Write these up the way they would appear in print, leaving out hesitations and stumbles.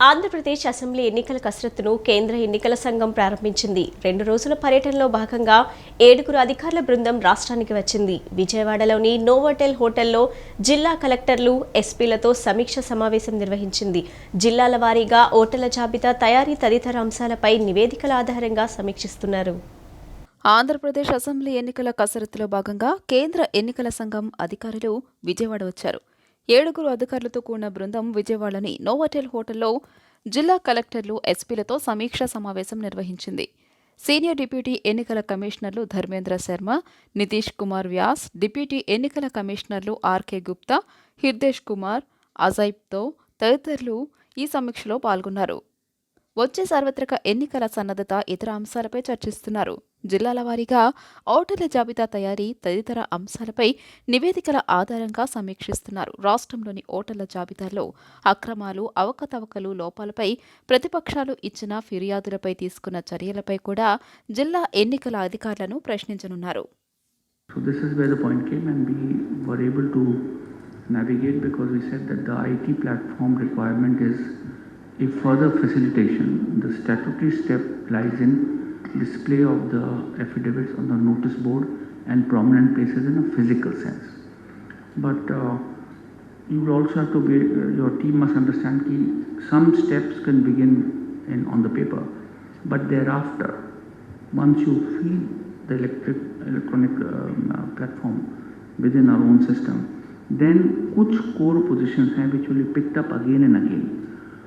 Andhra Pradesh assembly ఎన్నికల కసరత్తును కేంద్ర ఎన్నికల సంఘం ప్రారంభించింది. 2 రోజుల పర్యటనలో భాగంగా 7 అధికారుల బృందం రాష్ట్రానికి వచ్చింది. విజయవాడలోని నోవోటెల్ హోటల్లో జిల్లా కలెక్టర్లు, ఎస్పీలతో సమీక్ష సమావేశం నిర్వహించింది. జిల్లాల వారీగా ఓటర్ల జాబితా తయారీ తదితర అంశాలపై నివేదికల ఆధారంగా సమీక్షిస్తున్నారు. ఆంధ్రప్రదేశ్ అసెంబ్లీ ఎన్నికల కసరత్తులో భాగంగా కేంద్ర ఎన్నికల సంఘం అధికారులు విజయవాడ వచ్చారు. 7 అధికారులతో కూడిన బృందం విజయవాడలోని నోవోటెల్ హోటల్లో జిల్లా కలెక్టర్లు, ఎస్పీలతో సమీక్షా సమావేశం నిర్వహించింది. సీనియర్ డిప్యూటీ ఎన్నికల కమిషనర్లు ధర్మేంద్ర శర్మ, నితీష్ కుమార్ వ్యాస్, డిప్యూటీ ఎన్నికల కమిషనర్లు ఆర్కే గుప్తా, హిర్దేశ్ కుమార్, అజైబ్తో తదితరులు ఈ సమీక్షలో పాల్గొన్నారు. వచ్చే సార్వత్రిక ఎన్నికల సన్నద్ధత, ఇతర అంశాలపై చర్చిస్తున్నారు. జిల్లాల వారీగా ఓటర్ల జాబితా తయారీ తదితర అంశాలపై నివేదికల ఆధారంగా సమీక్షిస్తున్నారు. రాష్ట్రంలోని ఓటర్ల జాబితాలో అక్రమాలు, అవకతవకలు, లోపాలపై ప్రతిపక్షాలు ఇచ్చిన ఫిర్యాదులపై తీసుకున్న చర్యలపై కూడా జిల్లా ఎన్నికల అధికారులను ప్రశ్నించనున్నారు. So this is where the point came, and we were able to navigate because we said that the IT platform requirement is a further facilitation. The statutory step lies in display of the affidavits on the notice board and prominent places in a physical sense. But you will also have to be, your team must understand that some steps can begin on the paper, but thereafter, once you feed the electronic platform within our own system, then kuch core positions हैं which will be picked up again and again.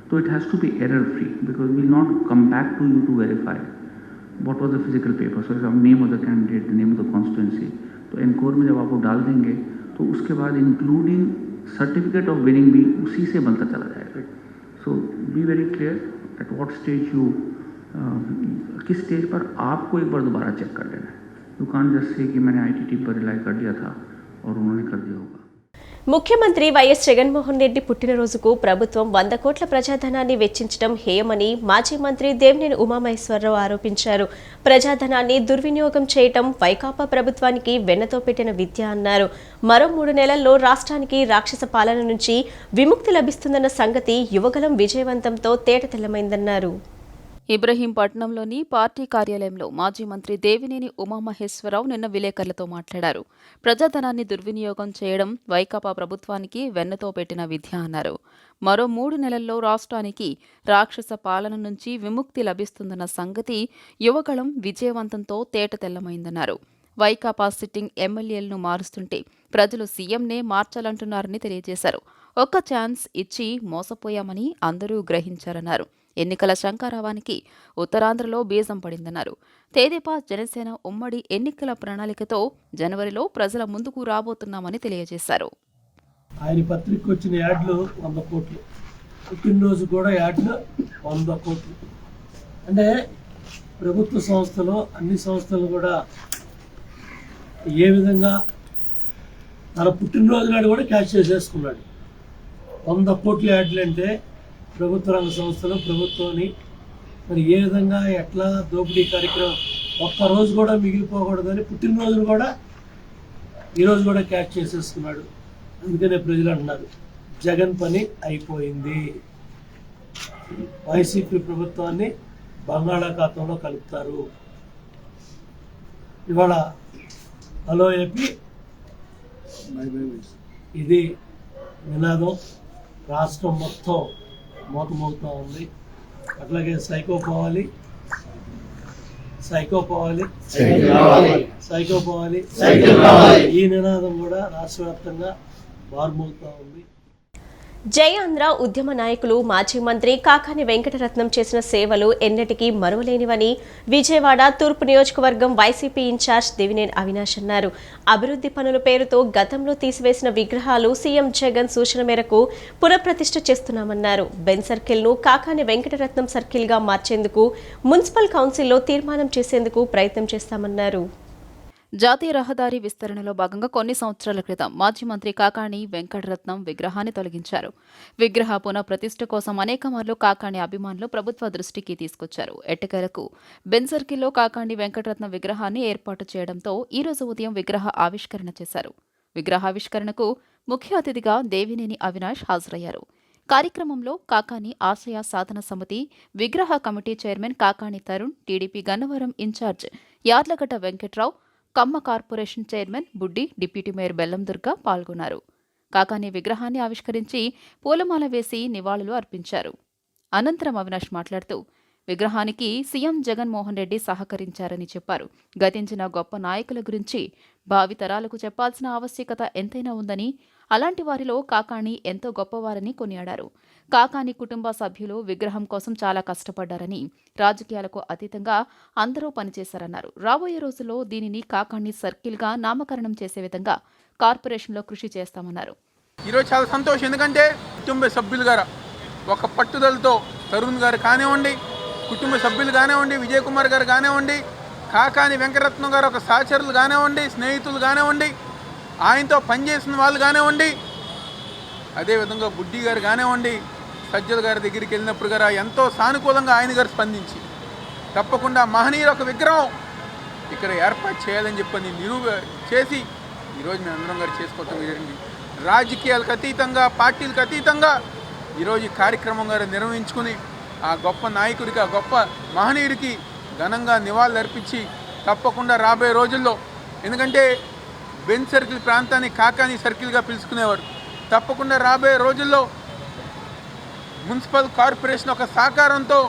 So it has to be error free because we will not come back to you to verify what was the physical paper. So the name of the candidate, the name of the constituency. तो encore में जब आपको डाल देंगे तो उसके बाद including certificate of winning भी उसी से बनता चला जाएगा. So be very clear at what stage you किस स्टेज पर आपको एक बार दोबारा चेक कर लेना है. यू कांट जस्ट से कि मैंने ITT पर रिलाई कर दिया था और उन्होंने कर दिया होगा. ముఖ్యమంత్రి వైఎస్ జగన్మోహన్ రెడ్డి పుట్టినరోజుకు ప్రభుత్వం 100 కోట్ల ప్రజాధనాన్ని వెచ్చించడం హేయమని మాజీ మంత్రి దేవినేని ఉమామహేశ్వరరావు ఆరోపించారు. ప్రజాధనాన్ని దుర్వినియోగం చేయటం వైకాపా ప్రభుత్వానికి వెన్నతో పెట్టిన విద్య అన్నారు. మరో 3 నెలల్లో రాష్ట్రానికి రాక్షస పాలన నుంచి విముక్తి లభిస్తుందన్న సంగతి యువగలం విజయవంతంతో తేటతెల్లమైందన్నారు. ఇబ్రహీంపట్నంలోని పార్టీ కార్యాలయంలో మాజీ మంత్రి దేవినేని ఉమామహేశ్వరరావు నిన్న విలేకరులతో మాట్లాడారు. ప్రజాధనాన్ని దుర్వినియోగం చేయడం వైకాపా ప్రభుత్వానికి వెన్నతో పెట్టిన విద్య అన్నారు. మరో 3 నెలల్లో రాష్ట్రానికి రాక్షస పాలన నుంచి విముక్తి లభిస్తుందన్న సంగతి యువగళం విజయవంతంతో తేటతెల్లమైందన్నారు. వైకాపా సిట్టింగ్ ఎమ్మెల్యేలను మారుస్తుంటే ప్రజలు సీఎంనే మార్చాలంటున్నారని తెలియజేశారు. ఒక్క ఛాన్స్ ఇచ్చి మోసపోయామని అందరూ గ్రహించారన్నారు. ఎన్నికల శంఖారావానికి ఉత్తరాంధ్రలో బీజం పడిందన్నారు. తెదేపా, జనసేన ఉమ్మడి ఎన్నికల ప్రణాళికతో జనవరిలో ప్రజల ముందుకు రాబోతున్నామని తెలియజేశారు. ఆయన పత్రిక వచ్చిన యాడ్లు 100 కోట్లు, పుట్టినరోజు కూడా యాడ్లు 100 కోట్లు. అంటే ప్రభుత్వ సంస్థలు, అన్ని సంస్థలు కూడా ఏ విధంగా తన పుట్టినరోజు నాడు కూడా క్యాష్ చేసేసుకున్నాడు. 100 కోట్ల యాడ్లు అంటే ప్రభుత్వ రంగ సంస్థలు ప్రభుత్వాన్ని మరి ఏ విధంగా ఎట్లా దోపిడీ కార్యక్రమం ఒక్కరోజు కూడా మిగిలిపోకూడదని పుట్టినరోజును కూడా ఈరోజు కూడా క్యాచ్ చేసేసుకున్నాడు. అందుకనే ప్రజలు అంటున్నారు జగన్ పని అయిపోయింది, వైసీపీ ప్రభుత్వాన్ని బంగాళాఖాతంలో కలుపుతారు. ఇవాళ హలో ఏపీ ఇది నినాదం రాష్ట్రం మొత్తం మోతమోగుతూ ఉంది. అట్లాగే సైకో పోవాలి, ఈ నినాదం కూడా రాష్ట్ర వ్యాప్తంగా మారుమోగుతూ ఉంది. జై ఆంధ్ర ఉద్యమ నాయకులు మాజీ మంత్రి కాకాని వెంకటరత్నం చేసిన సేవలు ఎన్నటికీ మరువలేనివని విజయవాడ తూర్పు నియోజకవర్గం వైసీపీ ఇన్ఛార్జ్ దేవినేని అవినాష్ అన్నారు. అభివృద్ధి పనుల పేరుతో గతంలో తీసివేసిన విగ్రహాలు సీఎం జగన్ సూచన మేరకు పునఃప్రతిష్ఠ చేస్తున్నామన్నారు. బెన్ సర్కిల్ను కాకాని వెంకటరత్నం సర్కిల్గా మార్చేందుకు మున్సిపల్ కౌన్సిల్లో తీర్మానం చేసేందుకు ప్రయత్నం చేస్తామన్నారు. జాతీయ రహదారి విస్తరణలో భాగంగా కొన్ని సంవత్సరాల క్రితం మాజీ మంత్రి కాకాణి వెంకటరత్నం విగ్రహాన్ని తొలగించారు. విగ్రహ పునఃప్రతిష్ఠ కోసం అనేక మార్లు కాకాణి అభిమానులు ప్రభుత్వ దృష్టికి తీసుకొచ్చారు. ఎట్టకేలకు బెన్ సర్కిల్లో కాకాణి వెంకటరత్నం విగ్రహాన్ని ఏర్పాటు చేయడంతో ఈ రోజు ఉదయం విగ్రహ ఆవిష్కరణ చేశారు. విగ్రహావిష్కరణకు ముఖ్య అతిథిగా దేవినేని అవినాష్ హాజరయ్యారు. కార్యక్రమంలో కాకాని ఆశయ సాధన సమితి విగ్రహ committee chairman Kakani Tarun, TDP Gannavaram incharge Yarlagadda Venkatrao, Kamma corporation chairman Buddi, deputy mayor Bellam Durga పాల్గొన్నారు. కాకాని విగ్రహాన్ని ఆవిష్కరించి పూలమాల వేసి నివాళులు అర్పించారు. అనంతరం అవినాష్ మాట్లాడుతూ విగ్రహానికి సీఎం జగన్మోహన్ రెడ్డి సహకరించారని చెప్పారు. గతించిన గొప్ప నాయకుల గురించి భావితరాలకు చెప్పాల్సిన ఆవశ్యకత ఎంతైనా ఉందని, అలాంటి వారిలో కాకాని ఎంతో గొప్పవారని కొనియాడారు. కాకాని కుటుంబ సభ్యులు విగ్రహం కోసం చాలా కష్టపడ్డారని, రాజకీయాలకు అతీతంగా అందరూ పనిచేశారన్నారు. రాబోయే రోజుల్లో దీనిని కాకాని సర్కిల్గా నామకరణం చేసే విధంగా కార్పొరేషన్లో కృషి చేస్తామన్నారు. ఈరోజు చాలా సంతోషం, ఎందుకంటే కుటుంబ సభ్యులు గారు ఒక పట్టుదలతో తరుణ్ గారు కానివ్వండి, కుటుంబ సభ్యులు కానివ్వండి, విజయ్ కుమార్ గారు కానివ్వండి, కాకాని వెంకటరత్నం గారు ఒక సహచరులు కానివ్వండి, స్నేహితులు కానివ్వండి, ఆయనతో పనిచేసిన వాళ్ళు కానివ్వండి, అదేవిధంగా బుడ్డి గారు కానివ్వండి, సజ్జల గారి దగ్గరికి వెళ్ళినప్పుడు గారు ఎంతో సానుకూలంగా ఆయన గారు స్పందించి తప్పకుండా మహనీయుల ఒక విగ్రహం ఇక్కడ ఏర్పాటు చేయాలని చెప్పని చేసి ఈరోజు మేము అందరం గారు చేసుకోవటం జరిగింది. రాజకీయాలకు అతీతంగా, పార్టీలకు అతీతంగా ఈరోజు ఈ కార్యక్రమం గారు నిర్వహించుకుని ఆ గొప్ప నాయకుడికి, ఆ గొప్ప మహనీయుడికి ఘనంగా నివాళులు అర్పించి తప్పకుండా రాబోయే రోజుల్లో, ఎందుకంటే బెంచ్ సర్కిల్ ప్రాంతాన్ని కాకాని సర్కిల్గా పిలుచుకునేవారు, తప్పకుండా రాబోయే రోజుల్లో మున్సిపల్ కార్పొరేషన్ ఒక సహకారంతో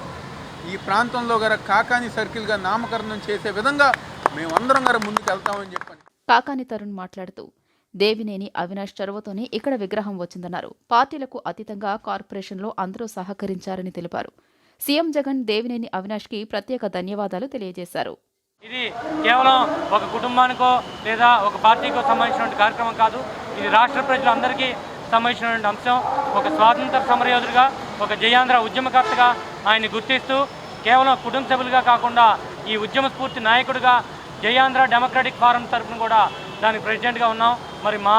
ఈ ప్రాంతంలో గల కాకాని సర్కిల్గా నామకరణం చేసే విధంగా మేమందరం గారు ముందుకు వెళ్తామని చెప్పండి. కాకాని తరుణ్ మాట్లాడుతూ దేవినేని అవినాష్ చొరవతోనే ఇక్కడ విగ్రహం వచ్చిందన్నారు. పార్టీలకు అతీతంగా కార్పొరేషన్లో అందరూ సహకరించారని తెలిపారు. సీఎం జగన్ దేవినేని అవినాష్కి ప్రత్యేక ధన్యవాదాలు తెలియజేశారు. ఇది కేవలం ఒక కుటుంబానికో లేదా ఒక పార్టీకో సంబంధించినటువంటి కార్యక్రమం కాదు. ఇది రాష్ట్ర ప్రజలందరికీ సంబంధించినటువంటి అంశం. ఒక స్వాతంత్ర సమరయోధుడిగా, ఒక జయాంధ్ర ఉద్యమకర్తగా ఆయన్ని గుర్తిస్తూ కేవలం కుటుంబ సభ్యులుగా కాకుండా ఈ ఉద్యమ స్ఫూర్తి నాయకుడిగా జయాంధ్ర డెమోక్రటిక్ ఫోరం తరఫున కూడా దానికి ప్రెసిడెంట్గా ఉన్నాం. మరి మా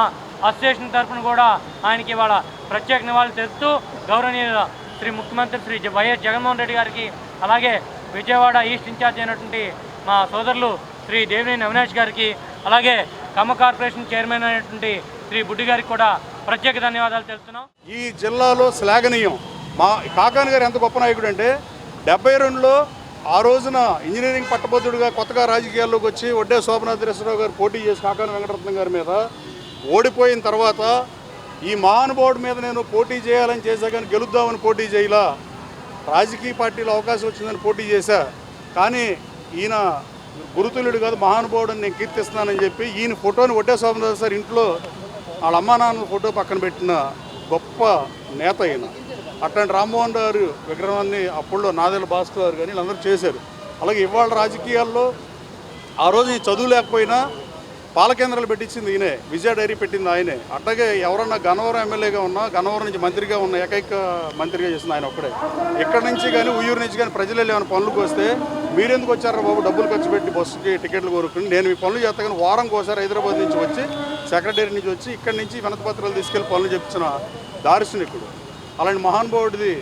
అసోసియేషన్ తరఫున కూడా ఆయనకి ఇవాళ ప్రత్యేక నివాళులు తెలుపుతూ గౌరవనీయుల శ్రీ ముఖ్యమంత్రి శ్రీ వైఎస్ జగన్మోహన్ రెడ్డి గారికి, అలాగే విజయవాడ ఈస్ట్ ఇన్ఛార్జ్ అయినటువంటి మా సోదరులు శ్రీ దేవినేని అవినాష్ గారికి, అలాగే కమ్మ కార్పొరేషన్ చైర్మన్ అయినటువంటి శ్రీ బుడ్డి గారికి కూడా ప్రత్యేక ధన్యవాదాలు తెలుపుతున్నాం. ఈ జిల్లాలో శ్లాఘనీయం. మా కాకాని గారు ఎంత గొప్ప నాయకుడు అంటే 72లో ఆ రోజున ఇంజనీరింగ్ పట్టభద్రుడిగా కొత్తగా రాజకీయాల్లోకి వచ్చి ఒడ్డే శోభనాథరేశ్వరరావు గారు పోటీ చేసి కాకాని వెంకటరత్నం గారి మీద ఓడిపోయిన తర్వాత ఈ మహానుభావుడి మీద నేను పోటీ చేయాలని చేశా, కానీ గెలుద్దామని పోటీ చేయలా. రాజకీయ పార్టీలో అవకాశం వచ్చిందని పోటీ చేశా, కానీ ఈయన గురుతుల్యుడు కాదు, మహానుభావుడిని నేను కీర్తిస్తున్నానని చెప్పి ఈయన ఫోటోని ఒడ్డే శోభనాథ సార్ ఇంట్లో వాళ్ళ అమ్మా నాన్న ఫోటో పక్కన పెట్టిన గొప్ప నేత ఈయన. అట్లాంటి రామ్మోహన్ గారు విగ్రహాన్ని అప్పుల్లో నాదెల భాస్కర్ గారు కానీ వీళ్ళందరూ చేశారు. అలాగే ఇవాళ రాజకీయాల్లో ఆ రోజు ఈ చదువు లేకపోయినా పాలకేంద్రాలు పెట్టించింది ఈయనే, విజయ డైరీ పెట్టింది ఆయనే. అట్లాగే ఎవరన్నా గన్నవరం ఎమ్మెల్యేగా ఉన్నా, గన్నవరం నుంచి మంత్రిగా ఉన్న ఏకైక మంత్రిగా చేసింది ఆయన ఒక్కడే. ఇక్కడ నుంచి కానీ ఉయ్యూరు నుంచి కానీ ప్రజలు ఏమైనా పనులకు వస్తే మీరెందుకు వచ్చారా బాబు, డబ్బులు ఖర్చు పెట్టి బస్సుకి టికెట్లు కోరుకుని, నేను మీ పనులు చేస్తా కానీ వారంకి ఒకసారి హైదరాబాద్ నుంచి వచ్చి సెక్రటరీ నుంచి వచ్చి ఇక్కడి నుంచి వినతిపత్రాలు తీసుకెళ్లి పనులు చెప్పించిన దార్శనికుడు. అలాంటి మహానుభావుడిది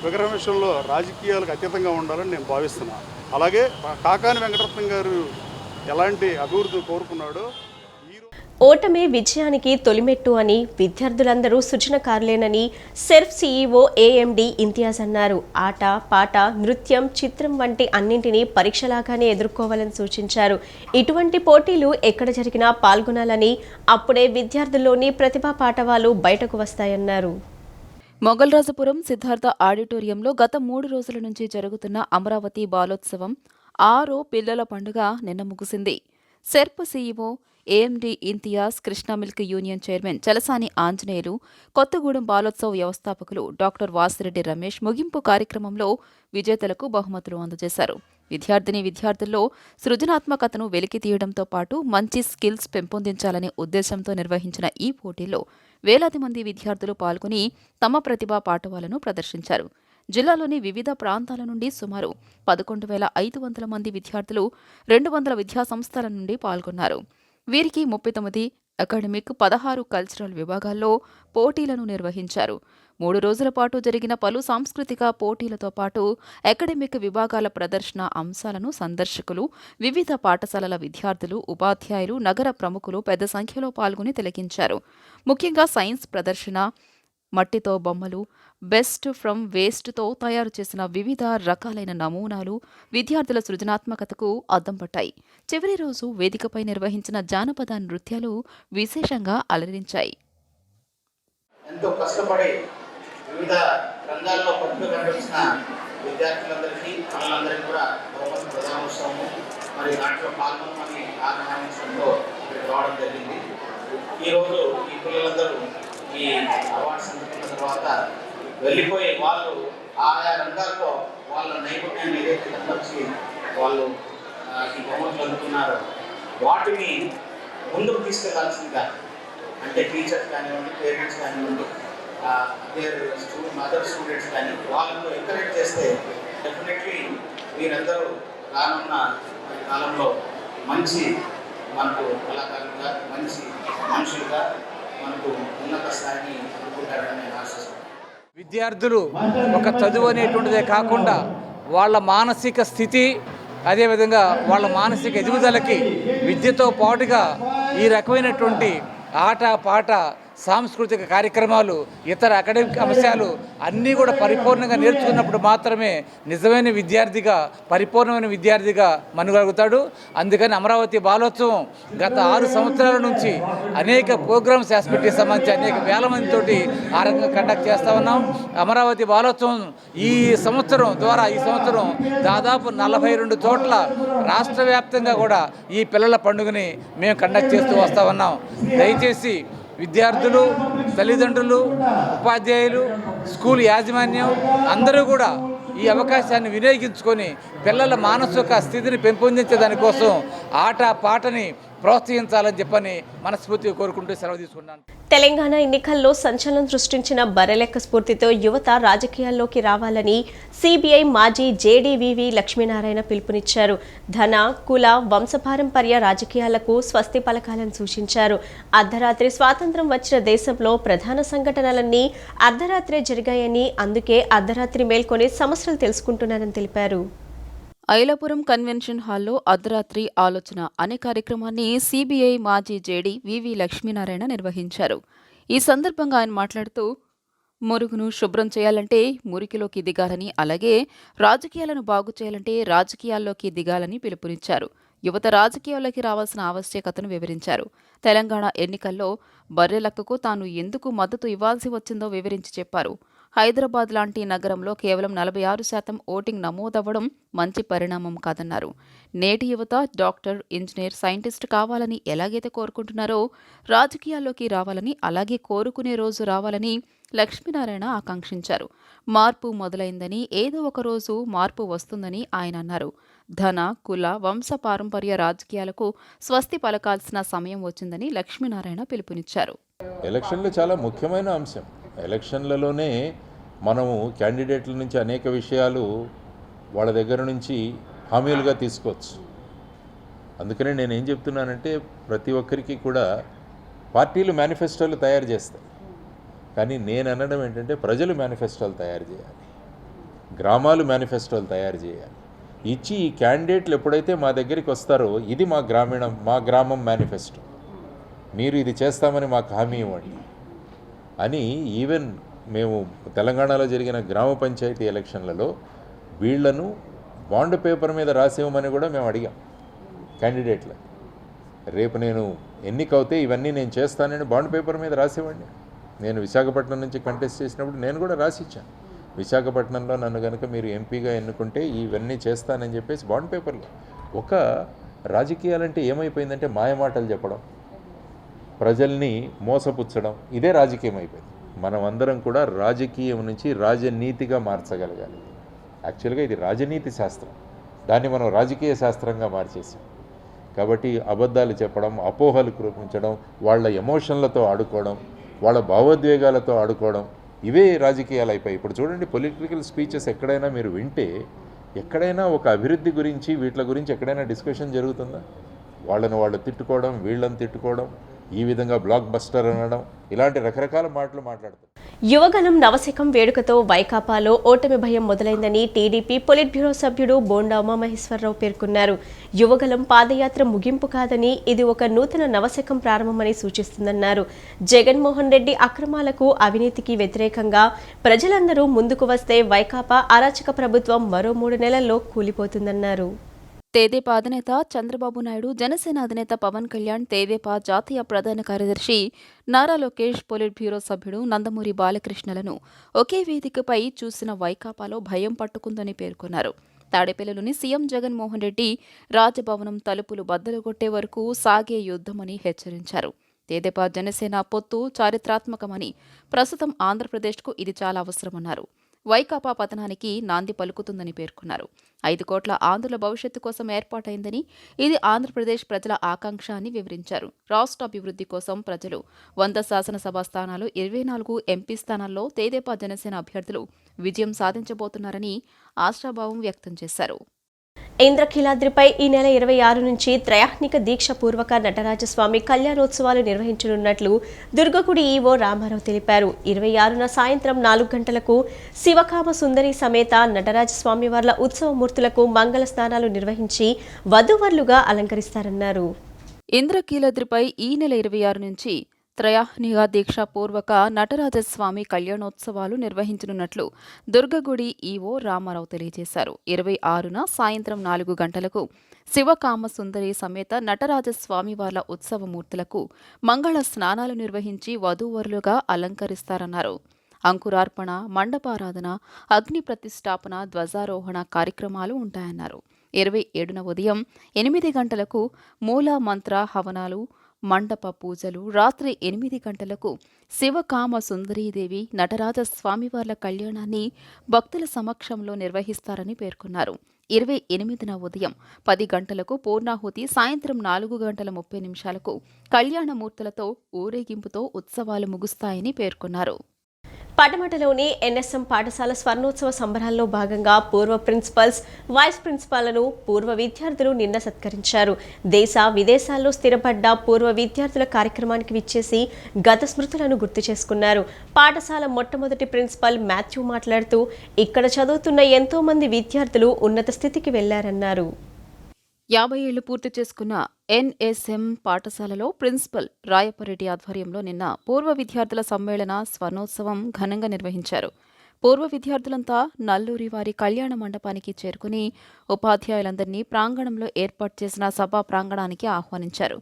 విగ్రహం విషయంలో రాజకీయాలకు అతీతంగా ఉండాలని నేను భావిస్తున్నాను. అలాగే కాకాని వెంకటరత్నం గారు ఎలాంటి అభివృద్ధి కోరుకున్నాడో ఓటమే విజయానికి తొలిమెట్టు అని, విద్యార్థులందరూ సృజనకారులేనని సెర్ఫ్ సీఈఓ ఏఎండి ఇంతియాజ్ అన్నారు. ఆట, పాట, నృత్యం, చిత్రం వంటి అన్నింటినీ పరీక్షలాగానే ఎదుర్కోవాలని సూచించారు. ఇటువంటి పోటీలు ఎక్కడ జరిగినా పాల్గొనాలని, అప్పుడే విద్యార్థుల్లోని ప్రతిభా పాటవాలు బయటకు వస్తాయన్నారు. మొగల్రాజపురం సిద్ధార్థ ఆడిటోరియంలో గత 3 రోజుల నుంచి జరుగుతున్న అమరావతి బాలోత్సవం 6 పిల్లల పండుగ నిన్న ముగిసింది. SERP CEO AMD Imtiaz, Krishna milk union chairman Chalasani Anjaneyulu, Kothagudem Balotsav వ్యవస్థాపకులు డాక్టర్ వాసిరెడ్డి రమేష్ ముగింపు కార్యక్రమంలో విజేతలకు బహుమతులు అందజేశారు. విద్యార్థుల్లో సృజనాత్మకతను వెలికితీయడంతో పాటు మంచి స్కిల్స్ పెంపొందించాలనే ఉద్దేశంతో నిర్వహించిన ఈ పోటీల్లో వేలాది మంది విద్యార్థులు పాల్గొని తమ ప్రతిభా పాటవాలను ప్రదర్శించారు. జిల్లాలోని వివిధ ప్రాంతాల నుండి సుమారు 11,500 మంది విద్యార్థులు 200 విద్యాసంస్థల నుండి పాల్గొన్నారు. వీరికి 39 అకాడమిక్, 16 కల్చరల్ విభాగాల్లో పోటీలను నిర్వహించారు. 3 రోజుల పాటు జరిగిన పలు సాంస్కృతిక పోటీలతో పాటు అకాడమిక్ విభాగాల ప్రదర్శన అంశాలను సందర్శకులు, వివిధ పాఠశాలల విద్యార్థులు, ఉపాధ్యాయులు, నగర ప్రముఖులు పెద్ద సంఖ్యలో పాల్గొని తిలకించారు. ముఖ్యంగా సైన్స్ ప్రదర్శన, మట్టితో బొమ్మలు, బెస్ట్ ఫ్రమ్ వేస్ట్తో తయారు చేసిన వివిధ రకాలైన నమూనాలు విద్యార్థుల సృజనాత్మకతకు అద్దం పట్టాయి. చివరి రోజు వేదికపై నిర్వహించిన జానపద నృత్యాలు విశేషంగా అలరించాయి. ఎంతో కష్టపడి వివిధ రంగాల్లో పట్టుకు కనిపించిన విద్యార్థులందరికీ వాళ్ళందరికీ కూడా బహుమతి ప్రధానోత్సవము మరి దాంట్లో పాల్గొనమని ఆహ్వానించడంతో ఇక్కడికి రావడం జరిగింది. ఈరోజు ఈ పిల్లలందరూ ఈ అవార్డ్స్ అందుకున్న తర్వాత వెళ్ళిపోయి వాళ్ళు ఆయా రంగాల్లో వాళ్ళ నైపుణ్యాన్ని ఏదైతే కనపరిచి వాళ్ళు ఈ బహుమతులు అందుకున్నారో వాటిని ముందుకు తీసుకెళ్లాల్సిందిగా, అంటే టీచర్స్ కానివ్వండి, పేరెంట్స్ కానివ్వండి, మదర్ స్టూడెంట్స్ కానీ వాళ్ళను ఎంకరేజ్ చేస్తే డెఫినెట్లీ మీరందరూ రానున్న కాలంలో మంచి మనకు కళాకారులుగా, మంచి మనుషులుగా మనకు ఉన్నత స్థాయిని అందుకుంటారని నేను ఆశిస్తున్నాను. విద్యార్థులు ఒక చదువు అనేటువంటిదే కాకుండా వాళ్ళ మానసిక స్థితి, అదేవిధంగా వాళ్ళ మానసిక ఎదుగుదలకి విద్యతో పాటుగా ఈ రకమైనటువంటి ఆట పాట, సాంస్కృతిక కార్యక్రమాలు, ఇతర అకాడమిక్ అంశాలు అన్నీ కూడా పరిపూర్ణంగా నేర్చుకున్నప్పుడు మాత్రమే నిజమైన విద్యార్థిగా, పరిపూర్ణమైన విద్యార్థిగా మనుగలుగుతాడు. అందుకని అమరావతి బాలోత్సవం గత 6 సంవత్సరాల నుంచి అనేక ప్రోగ్రామ్స్ యాక్టివిటీస్ సంబంధించి అనేక వేల మందితోటి ఆ రకంగా కండక్ట్ చేస్తూ ఉన్నాం. అమరావతి బాలోత్సవం ఈ సంవత్సరం దాదాపు 42 చోట్ల రాష్ట్ర వ్యాప్తంగా కూడా ఈ పిల్లల పండుగని మేము కండక్ట్ చేస్తూ వస్తూ ఉన్నాం. దయచేసి విద్యార్థులు, తల్లిదండ్రులు, ఉపాధ్యాయులు, స్కూల్ యాజమాన్యం అందరూ కూడా ఈ అవకాశాన్ని వినియోగించుకొని పిల్లల మానసిక స్థితిని పెంపొందించే దానికోసం ఆట పాటని ప్రోత్సహించాలని చెప్పని మనస్ఫూర్తిగా కోరుకుంటూ సెలవు తీసుకున్నాను. తెలంగాణ ఎన్నికల్లో సంచలనం సృష్టించిన బర్రెలెక్క స్ఫూర్తితో యువత రాజకీయాల్లోకి రావాలని సిబిఐ మాజీ జేడీవీవీ లక్ష్మీనారాయణ పిలుపునిచ్చారు. ధన, కుల, వంశపారంపర్య రాజకీయాలకు స్వస్తి పలకాలను సూచించారు. అర్ధరాత్రి స్వాతంత్ర్యం వచ్చిన దేశంలో ప్రధాన సంఘటనలన్నీ అర్ధరాత్రే జరిగాయని, అందుకే అర్ధరాత్రి మేల్కొని సమస్యలు తెలుసుకుంటున్నానని తెలిపారు. ఐలాపురం కన్వెన్షన్ హాల్లో అర్ధరాత్రి ఆలోచన అనే కార్యక్రమాన్ని సిబిఐ మాజీ జేడీ వివి లక్ష్మీనారాయణ నిర్వహించారు. ఈ సందర్భంగా ఆయన మాట్లాడుతూ, మురుగును శుభ్రం చేయాలంటే మురికిలోకి దిగాలని, అలాగే రాజకీయాలను బాగు చేయాలంటే రాజకీయాల్లోకి దిగాలని పిలుపునిచ్చారు. యువత రాజకీయాల్లోకి రావాల్సిన ఆవశ్యకతను వివరించారు. తెలంగాణ ఎన్నికల్లో బర్రెలక్కకు తాను ఎందుకు మద్దతు ఇవ్వాల్సి వచ్చిందో వివరించి చెప్పారు. హైదరాబాద్ లాంటి నగరంలో కేవలం 46% ఓటింగ్ నమోదవ్వడం మంచి పరిణామం కాదన్నారు. నేటి యువత డాక్టర్, ఇంజనీర్, సైంటిస్ట్ కావాలని ఎలాగైతే కోరుకుంటున్నారో రాజకీయాల్లోకి రావాలని, అలాగే కోరుకునే రోజు రావాలని లక్ష్మీనారాయణ ఆకాంక్షించారు. మార్పు మొదలైందని, ఏదో ఒక రోజు మార్పు వస్తుందని ఆయన అన్నారు. ధన, కుల, వంశ పారంపర్య రాజకీయాలకు స్వస్తి పలకాల్సిన సమయం వచ్చిందని లక్ష్మీనారాయణ పిలుపునిచ్చారు. ఎలక్షన్లు చాలా ముఖ్యమైన అంశం. ఎలక్షన్లలోనే మనము క్యాండిడేట్ల నుంచి అనేక విషయాలు వాళ్ళ దగ్గర నుంచి హామీలుగా తీసుకోవచ్చు. అందుకనే నేను ఏం చెప్తున్నానంటే, ప్రతి ఒక్కరికి కూడా పార్టీలు మేనిఫెస్టోలు తయారు చేస్తాయి, కానీ నేను అనడం ఏంటంటే ప్రజలు మేనిఫెస్టోలు తయారు చేయాలి, గ్రామాలు మేనిఫెస్టోలు తయారు చేయాలి. ఇచ్చి ఈ క్యాండిడేట్లు ఎప్పుడైతే మా దగ్గరికి వస్తారో, ఇది మా గ్రామం మేనిఫెస్టో, మీరు ఇది చేస్తామని మాకు హామీ ఇవ్వండి అని. ఈవెన్ మేము తెలంగాణలో జరిగిన గ్రామ పంచాయతీ ఎలక్షన్లలో వీళ్లను బాండ్ పేపర్ మీద రాసివ్వమని కూడా మేము అడిగాం క్యాండిడేట్ల. రేపు నేను ఎన్నికవుతే ఇవన్నీ నేను చేస్తానని బాండ్ పేపర్ మీద రాసివ్వండి. నేను విశాఖపట్నం నుంచి కంటెస్ట్ చేసినప్పుడు నేను కూడా రాసిచ్చాను, విశాఖపట్నంలో నన్ను కనుక మీరు ఎంపీగా ఎన్నుకుంటే ఇవన్నీ చేస్తానని చెప్పేసి బాండ్ పేపర్లో. ఒక రాజకీయాలంటే ఏమైపోయిందంటే మాయమాటలు చెప్పడం, ప్రజల్ని మోసపుచ్చడం, ఇదే రాజకీయం అయిపోయింది. మనం అందరం కూడా రాజకీయం నుంచి రాజనీతిగా మార్చగలగాలి. యాక్చువల్గా ఇది రాజనీతి శాస్త్రం, దాన్ని మనం రాజకీయ శాస్త్రంగా మార్చేసాం. కాబట్టి అబద్ధాలు చెప్పడం, అపోహలు కురిపించడం, వాళ్ళ ఎమోషన్లతో ఆడుకోవడం, వాళ్ళ భావోద్వేగాలతో ఆడుకోవడం, ఇవే రాజకీయాలు అయిపోయి. ఇప్పుడు చూడండి, పొలిటికల్ స్పీచెస్ ఎక్కడైనా మీరు వింటే, ఎక్కడైనా ఒక అభివృద్ధి గురించి వీటి గురించి ఎక్కడైనా డిస్కషన్ జరుగుతుందా? వాళ్ళను వాళ్ళు తిట్టుకోవడం, వీళ్ళని తిట్టుకోవడం, ఈ విధంగా బ్లాక్ బస్టర్ అనడం, ఇలాంటి రకరకాల మాటలు మాట్లాడతారు. యువగలం నవశకం వేడుకతో వైకాపాలో ఓటమి భయం మొదలైందని టీడీపీ పొలిట్ బ్యూరో సభ్యుడు బోండా ఉమామహేశ్వరరావు పేర్కొన్నారు. యువగలం పాదయాత్ర ముగింపు కాదని ఇది ఒక నూతన నవశకం ప్రారంభమని సూచిస్తుందన్నారు. జగన్మోహన్ రెడ్డి అక్రమాలకు అవినీతికి వ్యతిరేకంగా ప్రజలందరూ ముందుకు వస్తే వైకాపా అరాచక ప్రభుత్వం మరో 3 నెలల్లో కూలిపోతుందన్నారు. తెదేపా అధినేత చంద్రబాబు నాయుడు, జనసేన అధినేత పవన్ కళ్యాణ్, తెదేపా జాతీయ ప్రధాన కార్యదర్శి నారా లోకేష్, పొలిట్ బ్యూరో సభ్యుడు నందమూరి బాలకృష్ణలను ఒకే వేదికపై చూసిన వైకాపాలో భయం పట్టుకుందని పేర్కొన్నారు. తాడేపల్లిలోని సీఎం జగన్మోహన్ రెడ్డి రాజభవనం తలుపులు బద్దలు కొట్టే వరకు సాగే యుద్ధమని హెచ్చరించారు. తెదేపా జనసేన పొత్తు చారిత్రాత్మకమని, ప్రస్తుతం ఆంధ్రప్రదేశ్కు ఇది చాలా అవసరమన్నారు. వైకాపా పతనానికి నాంది పలుకుతుందని పేర్కొన్నారు. 5 కోట్ల ఆంధ్రుల భవిష్యత్తు కోసం ఏర్పాటైందని, ఇది ఆంధ్రప్రదేశ్ ప్రజల ఆకాంక్ష అని వివరించారు. రాష్ట్ర అభివృద్ధి కోసం ప్రజలు 100 శాసనసభ స్థానాలు, 24 ఎంపీ స్థానాల్లో తెదేపా జనసేన అభ్యర్థులు విజయం సాధించబోతున్నారని ఆశాభావం వ్యక్తం చేశారు. ఇంద్రకీలాద్రిపై ఈ నెల 26 నుంచి త్రయాహ్నిక దీక్షపూర్వక నటరాజస్వామి కళ్యాణోత్సవాలు నిర్వహించనున్నట్లు దుర్గగుడి ఈవో రామారావు తెలిపారు. 26న సాయంత్రం 4 గంటలకు శివకామ సుందరి సమేత నటరాజస్వామి వార్ల ఉత్సవమూర్తులకు మంగళ స్నానాలు నిర్వహించి వధూవరులుగా అలంకరిస్తారన్నారు. ఇంద్రకీలాద్రిపై ఈ నెల 26 నుంచి త్రయాహ్నిక దీక్షాపూర్వక నటరాజస్వామి కళ్యాణోత్సవాలు నిర్వహించనున్నట్లు దుర్గగుడి ఈవో రామారావు తెలియజేశారు. 26న సాయంత్రం 4 గంటలకు శివకామ సుందరి సమేత నటరాజస్వామి వార్ల ఉత్సవమూర్తులకు మంగళ స్నానాలు నిర్వహించి వధూవరులుగా అలంకరిస్తారన్నారు. అంకురార్పణ, మండపారాధన, అగ్ని ప్రతిష్టాపన, ధ్వజారోహణ కార్యక్రమాలు ఉంటాయన్నారు. 27న ఉదయం 8 గంటలకు మూల మంత్ర హవనాలు, మండప పూజలు, రాత్రి 8 గంటలకు శివకామ సుందరీదేవి నటరాజ స్వామివార్ల కళ్యాణాన్ని భక్తుల సమక్షంలో నిర్వహిస్తారని పేర్కొన్నారు. 28న ఉదయం 10 గంటలకు పూర్ణాహుతి, సాయంత్రం 4:30 కళ్యాణమూర్తులతో ఊరేగింపుతో ఉత్సవాలు ముగుస్తాయని పేర్కొన్నారు. పటమటలోని ఎన్ఎస్ఎం పాఠశాల స్వర్ణోత్సవ సంబరాల్లో భాగంగా పూర్వ ప్రిన్సిపల్స్, వైస్ ప్రిన్సిపాల్లను పూర్వ విద్యార్థులు నిన్న సత్కరించారు. దేశ విదేశాల్లో స్థిరపడ్డ పూర్వ విద్యార్థుల కార్యక్రమానికి విచ్చేసి గత స్మృతులను గుర్తు చేసుకున్నారు. పాఠశాల మొట్టమొదటి ప్రిన్సిపల్ మాథ్యూ మాట్లాడుతూ ఇక్కడ చదువుతున్న ఎంతో మంది విద్యార్థులు ఉన్నత స్థితికి వెళ్లారన్నారు. 50 ఏళ్లు పూర్తి చేసుకున్న ఎన్ఎస్ఎం పాఠశాలలో ప్రిన్సిపల్ రాయపరెడ్డి ఆధ్వర్యంలో నిన్న పూర్వ విద్యార్థుల సమ్మేళన స్వర్ణోత్సవం ఘనంగా నిర్వహించారు. పూర్వ విద్యార్థులంతా నల్లూరి వారి కళ్యాణ మండపానికి చేరుకుని ఉపాధ్యాయులందరినీ ప్రాంగణంలో ఏర్పాటు చేసిన సభా ప్రాంగణానికి ఆహ్వానించారు.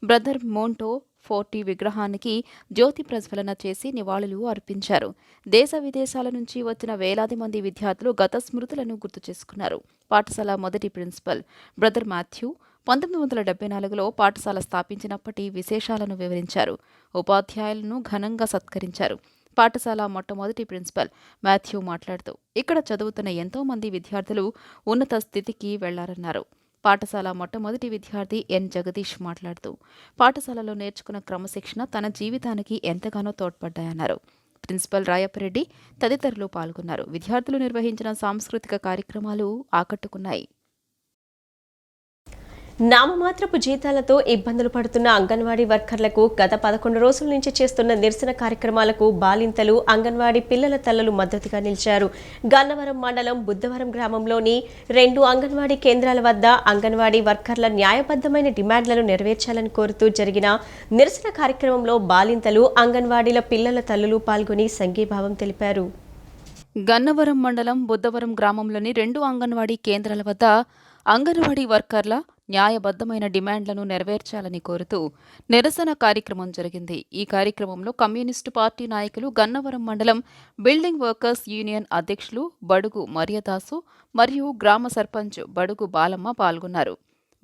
బ్రదర్ మోంటో ఫోర్టీ విగ్రహానికి జ్యోతి ప్రజ్వలన చేసి నివాళులు అర్పించారు. దేశ విదేశాల నుంచి వచ్చిన వేలాది మంది విద్యార్థులు గత స్మృతులను గుర్తు చేసుకున్నారు. పాఠశాల మొదటి ప్రిన్సిపల్ బ్రదర్ మాథ్యూ 1974లో పాఠశాల స్థాపించినప్పటి విశేషాలను వివరించారు. ఉపాధ్యాయులను ఘనంగా సత్కరించారు. పాఠశాల మొట్టమొదటి ప్రిన్సిపల్ మాథ్యూ మాట్లాడుతూ ఇక్కడ చదువుతున్న ఎంతో మంది విద్యార్థులు ఉన్నత స్థితికి వెళ్లారన్నారు. పాఠశాల మొట్టమొదటి విద్యార్థి ఎన్ జగదీష్ మాట్లాడుతూ పాఠశాలలో నేర్చుకున్న క్రమశిక్షణ తన జీవితానికి ఎంతగానో తోడ్పడ్డాయన్నారు. ప్రిన్సిపల్ రాయపరెడ్డి తదితరులు పాల్గొన్నారు. విద్యార్థులు నిర్వహించిన సాంస్కృతిక కార్యక్రమాలు ఆకట్టుకున్నాయి. నామమాత్రపు జీతాలతో ఇబ్బందులు పడుతున్న అంగన్వాడీ వర్కర్లకు గత 11 రోజుల నుంచి చేస్తున్న నిరసన కార్యక్రమాలకు బాలింతలు, అంగన్వాడీ పిల్లల తల్లులు మద్దతుగా నిలిచారు. గన్నవరం మండలం బుద్ధవరం గ్రామంలోని 2 అంగన్వాడీ కేంద్రాల వద్ద అంగన్వాడీ వర్కర్ల న్యాయబద్ధమైన డిమాండ్లను నెరవేర్చాలని కోరుతూ జరిగిన నిరసన కార్యక్రమంలో బాలింతలు, అంగన్వాడీల పిల్లల తల్లులు పాల్గొని సంఘీభావం తెలిపారు. గన్నవరం మండలం బుద్ధవరం గ్రామంలోని 2 అంగన్వాడీ కేంద్రాల వద్ద అంగన్వాడీ వర్కర్ల న్యాయబద్ధమైన డిమాండ్లను నెరవేర్చాలని కోరుతూ నిరసన కార్యక్రమం జరిగింది. ఈ కార్యక్రమంలో కమ్యూనిస్టు పార్టీ నాయకులు, గన్నవరం మండలం బిల్డింగ్ వర్కర్స్ యూనియన్ అధ్యక్షులు బడుగు మరియదాసు మరియు గ్రామ సర్పంచ్ బడుగు బాలమ్మ పాల్గొన్నారు.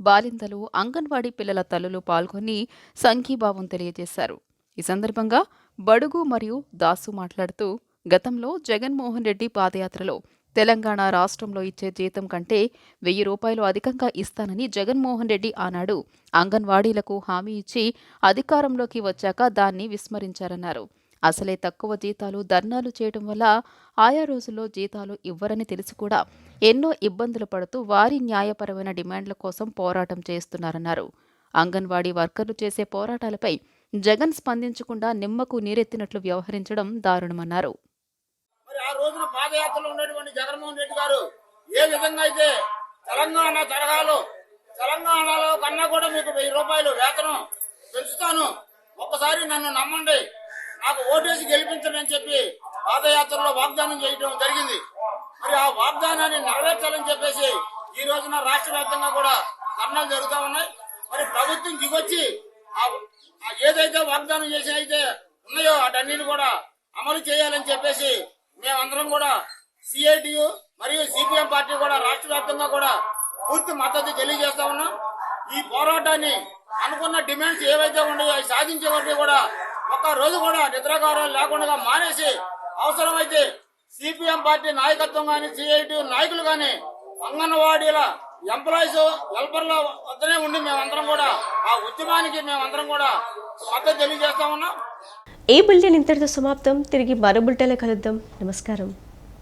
బాలింతలు, అంగన్వాడీ పిల్లల తల్లులు పాల్గొని సంఘీభావం తెలియజేశారు. ఈ సందర్భంగా బడుగు మరియు దాసు మాట్లాడుతూ గతంలో జగన్మోహన్ రెడ్డి పాదయాత్రలో తెలంగాణ రాష్ట్రంలో ఇచ్చే జీతం కంటే 1000 రూపాయలు అధికంగా ఇస్తానని జగన్మోహన్ రెడ్డి ఆనాడు అంగన్వాడీలకు హామీ ఇచ్చి అధికారంలోకి వచ్చాక దాన్ని విస్మరించారన్నారు. అసలే తక్కువ జీతాలు, ధర్నాలు చేయడం వల్ల ఆయా రోజుల్లో జీతాలు ఇవ్వరని తెలిసి కూడా ఎన్నో ఇబ్బందులు పడుతూ వారి న్యాయపరమైన డిమాండ్ల కోసం పోరాటం చేస్తున్నారన్నారు. అంగన్వాడీ వర్కర్లు చేసే పోరాటాలపై జగన్ స్పందించకుండా నిమ్మకు నీరెత్తినట్లు వ్యవహరించడం దారుణమన్నారు. మరి ఆ రోజున పాదయాత్రలో ఉన్నటువంటి జగన్మోహన్ రెడ్డి గారు ఏ విధంగా అయితే తెలంగాణ తరహాలో తెలంగాణలో కన్నా కూడా మీకు 1000 రూపాయలు వేతనం పెంచుతాను, ఒక్కసారి నన్ను నమ్మండి, నాకు ఓటేసి గెలిపించండి అని చెప్పి పాదయాత్రలో వాగ్దానం చేయడం జరిగింది. మరి ఆ వాగ్దానాన్ని నెరవేర్చాలని చెప్పేసి ఈ రోజున రాష్ట్ర వ్యాప్తంగా కూడా ధర్నాలు జరుగుతూ ఉన్నాయి. మరి ప్రభుత్వం దిగొచ్చి ఏదైతే వాగ్దానం చేసి అయితే ఉన్నాయో వాటన్నిటిని కూడా అమలు చేయాలని చెప్పేసి మేమందరం కూడా సిఐటియు మరియు సిపిఎం పార్టీ కూడా రాష్ట్ర వ్యాప్తంగా కూడా పూర్తి మద్దతు తెలియజేస్తా ఉన్నాం. ఈ పోరాటాన్ని అనుకున్న డిమాండ్స్ ఏవైతే ఉన్నాయో అవి సాధించే వరకు కూడా ఒక్క రోజు కూడా నిద్రాగారాలు లేకుండా మానేసి అవసరమైతే సిపిఎం పార్టీ నాయకత్వం గాని సిఐటి నాయకులు గాని అంగన్వాడీల ఎంప్లాయీస్ హెల్పర్ల వద్దనే ఉండి మేమందరం కూడా ఆ ఉద్యమానికి మేమందరం కూడా మద్దతు తెలియజేస్తా ఉన్నాం. ఈ బులెటిన్ ఇంతటితో సమాప్తం. తిరిగి మరో బులెటిన్లో కలుద్దాం. నమస్కారం.